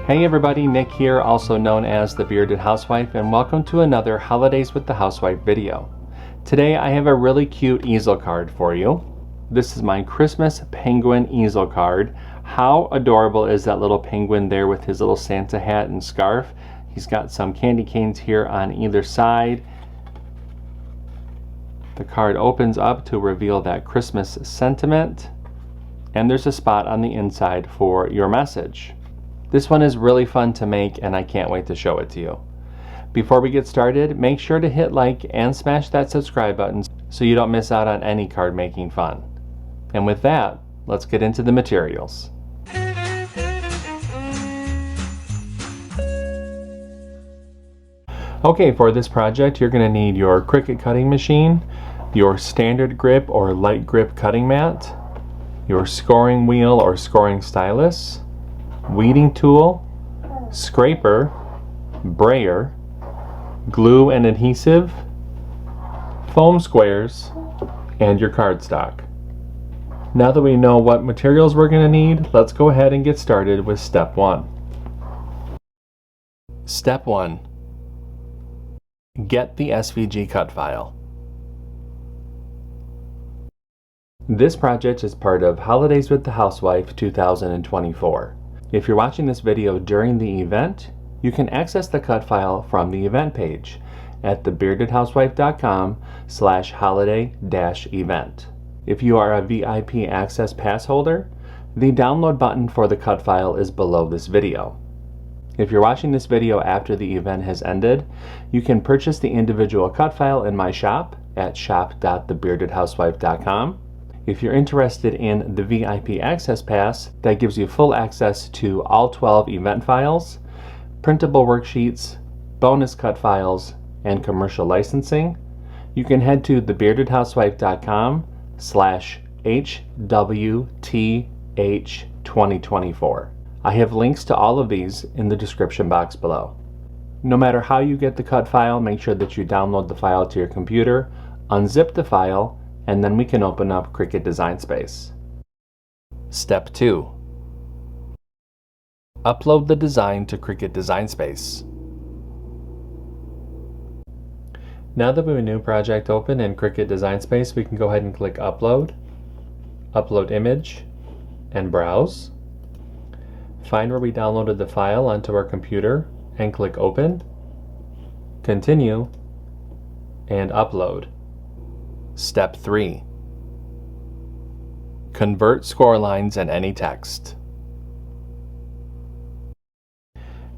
Hey everybody, Nick here, also known as the Bearded Housewife, and welcome to another Holidays with the Housewife video. Today I have a really cute easel card for you. This is my Christmas penguin easel card. How adorable is that little penguin there with his little Santa hat and scarf? He's got some candy canes here on either side. The card opens up to reveal that Christmas sentiment, and there's a spot on the inside for your message. This one is really fun to make and I can't wait to show it to you. Before we get started, make sure to hit like and smash that subscribe button so you don't miss out on any card making fun. And with that, let's get into the materials. Okay, for this project you're going to need your CRICUT cutting machine, your standard grip or light grip cutting mat, your scoring wheel or scoring stylus, weeding tool, scraper, brayer, glue and adhesive, foam squares, and your cardstock. Now that we know what materials we're going to need, let's go ahead and get started with step 1. Step 1. Get the SVG cut file. This project is part of Holidays with the Housewife 2024. If you're watching this video during the event, you can access the cut file from the event page at thebeardedhousewife.com/holiday-event. If you are a VIP access pass holder, the download button for the cut file is below this video. If you're watching this video after the event has ended, you can purchase the individual cut file in my shop at shop.thebeardedhousewife.com. If you're interested in the VIP Access Pass, that gives you full access to all 12 event files, printable worksheets, bonus cut files, and commercial licensing, you can head to thebeardedhousewife.com/HWTH2024. I have links to all of these in the description box below. No matter how you get the cut file, make sure that you download the file to your computer, unzip the file, and then we can open up CRICUT Design Space. Step 2. Upload the design to CRICUT Design Space. Now that we have a new project open in CRICUT Design Space, we can go ahead and click Upload, Upload Image, and Browse. Find where we downloaded the file onto our computer and click Open, Continue, and Upload. Step 3. Convert score lines and any text.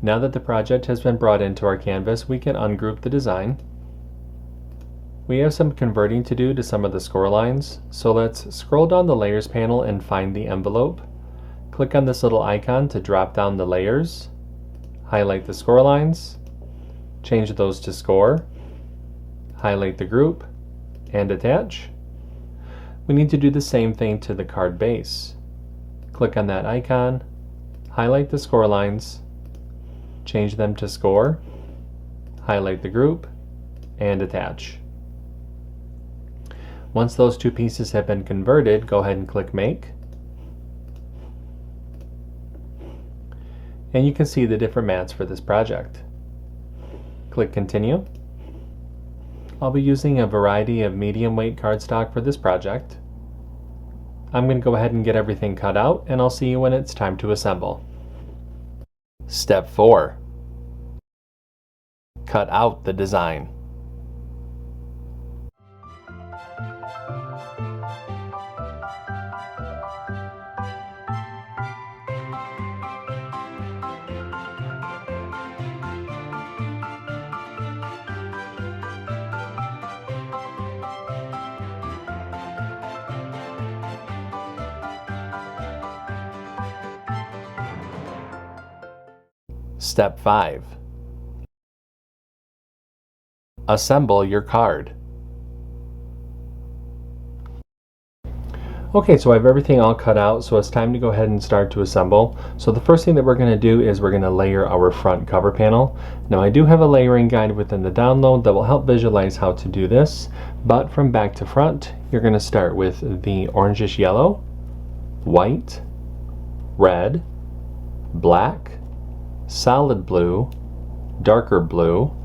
Now that the project has been brought into our canvas, we can ungroup the design. We have some converting to do to some of the score lines, so let's scroll down the Layers panel and find the envelope. Click on this little icon to drop down the layers, highlight the score lines, change those to score, highlight the group, and attach. We need to do the same thing to the card base. Click on that icon, highlight the score lines, change them to score, highlight the group, and attach. Once those two pieces have been converted, go ahead and click Make. And you can see the different mats for this project. Click Continue. I'll be using a variety of medium weight cardstock for this project. I'm going to go ahead and get everything cut out, and I'll see you when it's time to assemble. Step 4. Cut out the design. Step 5. Assemble your card. Okay, so I have everything all cut out, so it's time to go ahead and start to assemble. So the first thing that we're going to do is we're going to layer our front cover panel. Now I do have a layering guide within the download that will help visualize how to do this, but from back to front, you're going to start with the orangish yellow, white, red, black, solid blue, darker blue,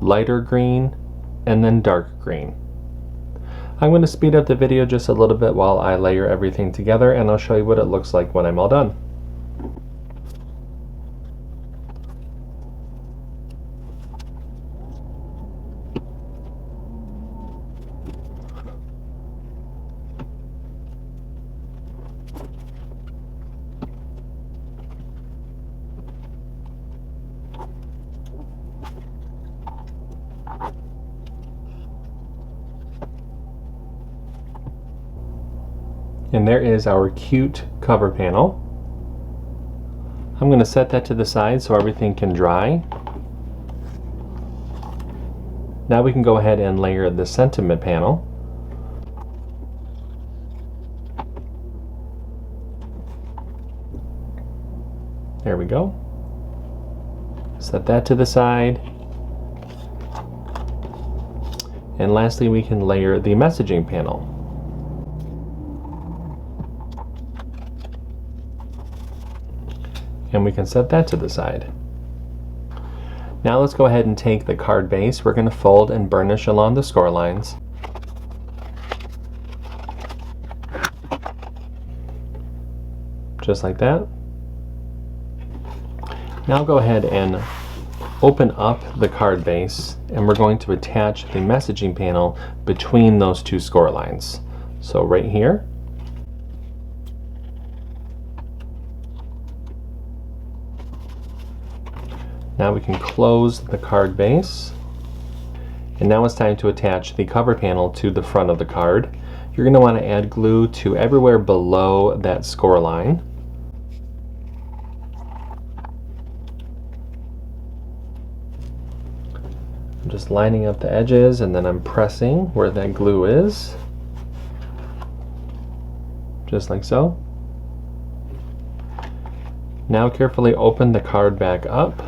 lighter green, and then dark green. I'm going to speed up the video just a little bit while I layer everything together, and I'll show you what it looks like when I'm all done. And there is our cute cover panel. I'm going to set that to the side so everything can dry. Now we can go ahead and layer the sentiment panel. There we go. Set that to the side. And lastly, we can layer the messaging panel. And we can set that to the side. Now let's go ahead and take the card base. We're going to fold and burnish along the score lines. Just like that. Now go ahead and open up the card base, and we're going to attach the messaging panel between those two score lines. So right here. Now we can close the card base, and now it's time to attach the cover panel to the front of the card. You're going to want to add glue to everywhere below that score line. I'm just lining up the edges, and then I'm pressing where that glue is, just like so. Now carefully open the card back up.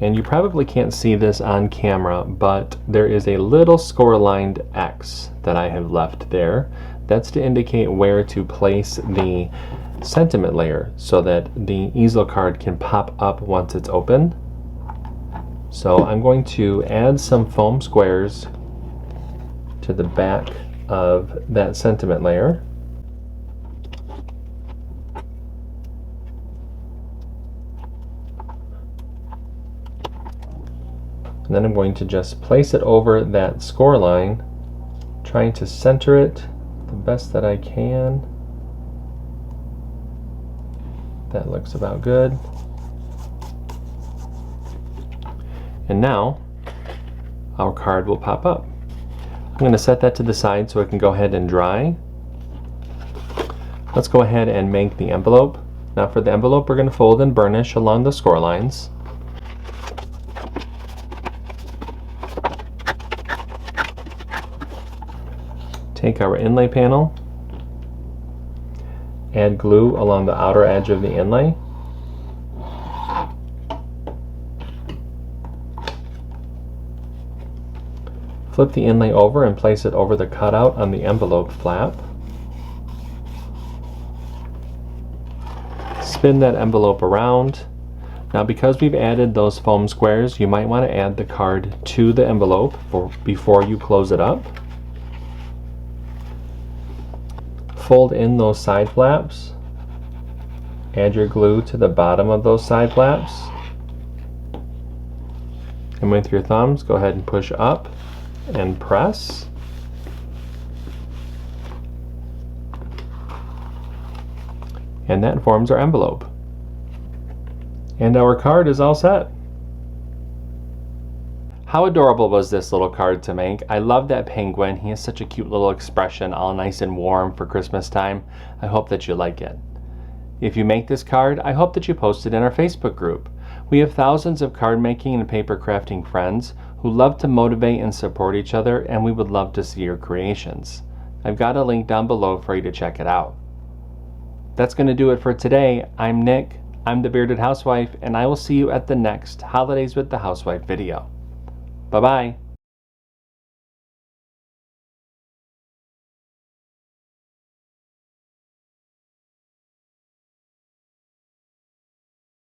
And you probably can't see this on camera, but there is a little score-lined X that I have left there. That's to indicate where to place the sentiment layer so that the easel card can pop up once it's open. So I'm going to add some foam squares to the back of that sentiment layer. And then I'm going to just place it over that score line, trying to center it the best that I can. That looks about good. And now our card will pop up. I'm going to set that to the side so it can go ahead and dry. Let's go ahead and make the envelope. Now for the envelope, we're going to fold and burnish along the score lines. Take our inlay panel, add glue along the outer edge of the inlay. Flip the inlay over and place it over the cutout on the envelope flap. Spin that envelope around. Now because we've added those foam squares, you might want to add the card to the envelope before you close it up. Fold in those side flaps. Add your glue to the bottom of those side flaps. And with your thumbs, go ahead and push up and press. And that forms our envelope. And our card is all set. How adorable was this little card to make? I love that penguin. He has such a cute little expression, all nice and warm for Christmas time. I hope that you like it. If you make this card, I hope that you post it in our Facebook group. We have thousands of card making and paper crafting friends who love to motivate and support each other, and we would love to see your creations. I've got a link down below for you to check it out. That's going to do it for today. I'm Nick, I'm the Bearded Housewife, and I will see you at the next Holidays with the Housewife video. Bye-bye.